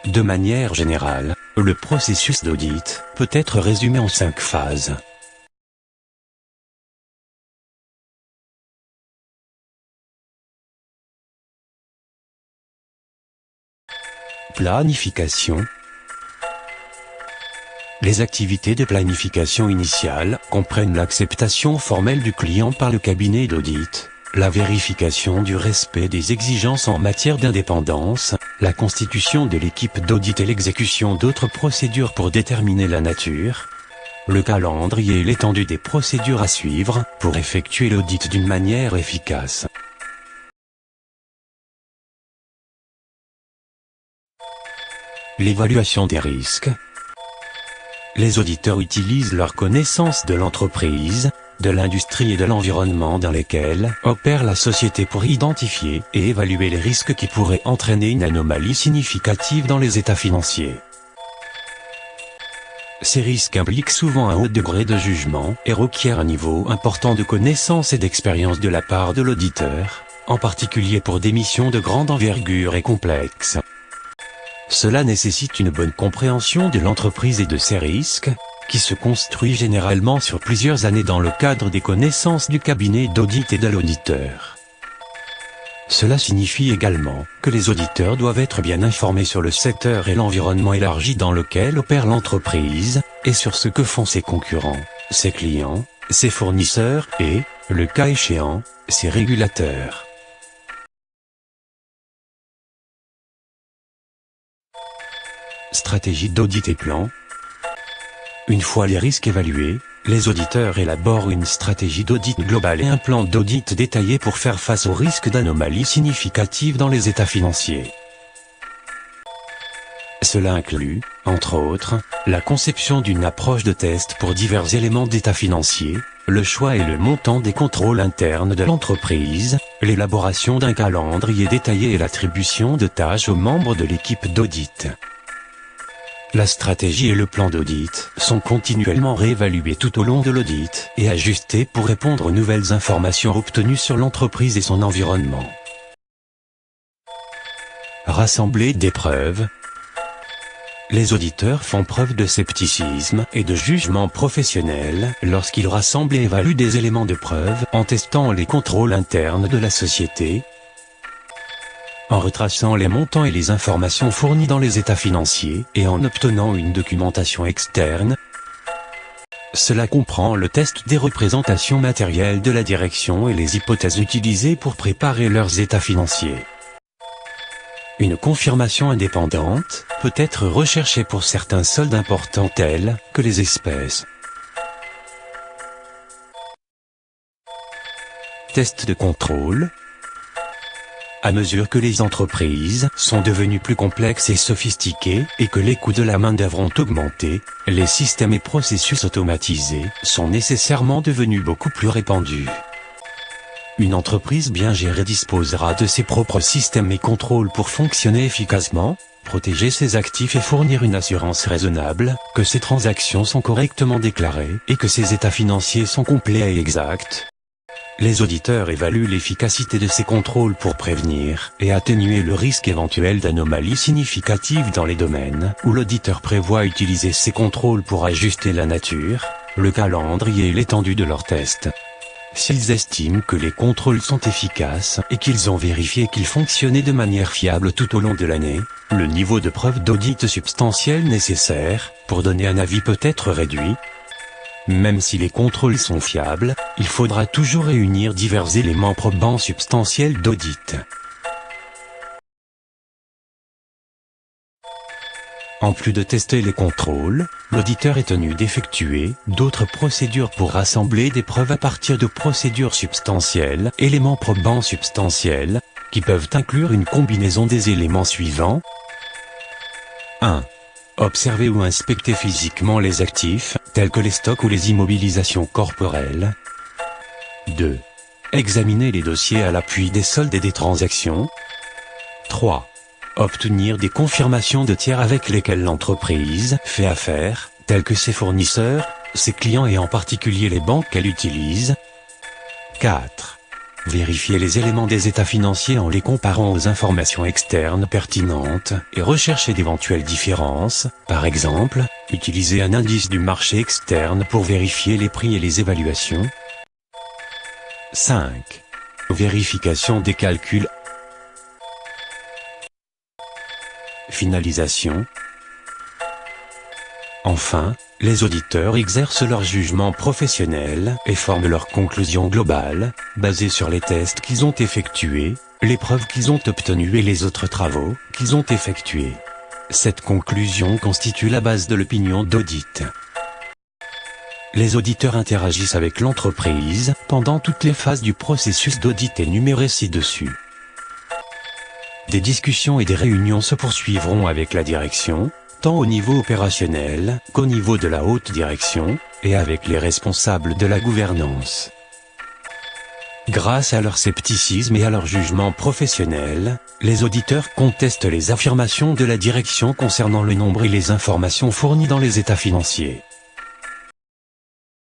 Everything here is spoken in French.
De manière générale, le processus d'audit peut être résumé en 5 phases. Planification. Les activités de planification initiale comprennent l'acceptation formelle du client par le cabinet d'audit, la vérification du respect des exigences en matière d'indépendance, la constitution de l'équipe d'audit et l'exécution d'autres procédures pour déterminer la nature, le calendrier et l'étendue des procédures à suivre pour effectuer l'audit d'une manière efficace. L'évaluation des risques. Les auditeurs utilisent leur connaissance de l'entreprise, de l'industrie et de l'environnement dans lesquels opère la société pour identifier et évaluer les risques qui pourraient entraîner une anomalie significative dans les états financiers. Ces risques impliquent souvent un haut degré de jugement et requièrent un niveau important de connaissance et d'expérience de la part de l'auditeur, en particulier pour des missions de grande envergure et complexes. Cela nécessite une bonne compréhension de l'entreprise et de ses risques, qui se construit généralement sur plusieurs années dans le cadre des connaissances du cabinet d'audit et de l'auditeur. Cela signifie également que les auditeurs doivent être bien informés sur le secteur et l'environnement élargi dans lequel opère l'entreprise, et sur ce que font ses concurrents, ses clients, ses fournisseurs et, le cas échéant, ses régulateurs. Stratégie d'audit et plan. Une fois les risques évalués, les auditeurs élaborent une stratégie d'audit globale et un plan d'audit détaillé pour faire face aux risques d'anomalies significatives dans les états financiers. Cela inclut, entre autres, la conception d'une approche de test pour divers éléments d'état financier, le choix et le montant des contrôles internes de l'entreprise, l'élaboration d'un calendrier détaillé et l'attribution de tâches aux membres de l'équipe d'audit. La stratégie et le plan d'audit sont continuellement réévalués tout au long de l'audit et ajustés pour répondre aux nouvelles informations obtenues sur l'entreprise et son environnement. Rassembler des preuves. Les auditeurs font preuve de scepticisme et de jugement professionnel lorsqu'ils rassemblent et évaluent des éléments de preuve en testant les contrôles internes de la société, en retraçant les montants et les informations fournies dans les états financiers et en obtenant une documentation externe. Cela comprend le test des représentations matérielles de la direction et les hypothèses utilisées pour préparer leurs états financiers. Une confirmation indépendante peut être recherchée pour certains soldes importants tels que les espèces. Test de contrôle. À mesure que les entreprises sont devenues plus complexes et sophistiquées et que les coûts de la main-d'œuvre ont augmenté, les systèmes et processus automatisés sont nécessairement devenus beaucoup plus répandus. Une entreprise bien gérée disposera de ses propres systèmes et contrôles pour fonctionner efficacement, protéger ses actifs et fournir une assurance raisonnable que ses transactions sont correctement déclarées et que ses états financiers sont complets et exacts. Les auditeurs évaluent l'efficacité de ces contrôles pour prévenir et atténuer le risque éventuel d'anomalies significatives dans les domaines où l'auditeur prévoit utiliser ces contrôles pour ajuster la nature, le calendrier et l'étendue de leurs tests. S'ils estiment que les contrôles sont efficaces et qu'ils ont vérifié qu'ils fonctionnaient de manière fiable tout au long de l'année, le niveau de preuve d'audit substantiel nécessaire pour donner un avis peut être réduit. Même si les contrôles sont fiables, il faudra toujours réunir divers éléments probants substantiels d'audit. En plus de tester les contrôles, l'auditeur est tenu d'effectuer d'autres procédures pour rassembler des preuves à partir de procédures substantielles, éléments probants substantiels, qui peuvent inclure une combinaison des éléments suivants. 1. Observer ou inspecter physiquement les actifs, tels que les stocks ou les immobilisations corporelles. 2. Examiner les dossiers à l'appui des soldes et des transactions. 3. Obtenir des confirmations de tiers avec lesquels l'entreprise fait affaire, tels que ses fournisseurs, ses clients et en particulier les banques qu'elle utilise. 4. Vérifier les éléments des états financiers en les comparant aux informations externes pertinentes et rechercher d'éventuelles différences. Par exemple, utiliser un indice du marché externe pour vérifier les prix et les évaluations. 5. Vérification des calculs. Finalisation. Enfin, les auditeurs exercent leur jugement professionnel et forment leurs conclusions globales, basées sur les tests qu'ils ont effectués, les preuves qu'ils ont obtenues et les autres travaux qu'ils ont effectués. Cette conclusion constitue la base de l'opinion d'audit. Les auditeurs interagissent avec l'entreprise pendant toutes les phases du processus d'audit énumérées ci-dessus. Des discussions et des réunions se poursuivront avec la direction, tant au niveau opérationnel qu'au niveau de la haute direction, et avec les responsables de la gouvernance. Grâce à leur scepticisme et à leur jugement professionnel, les auditeurs contestent les affirmations de la direction concernant le nombre et les informations fournies dans les états financiers.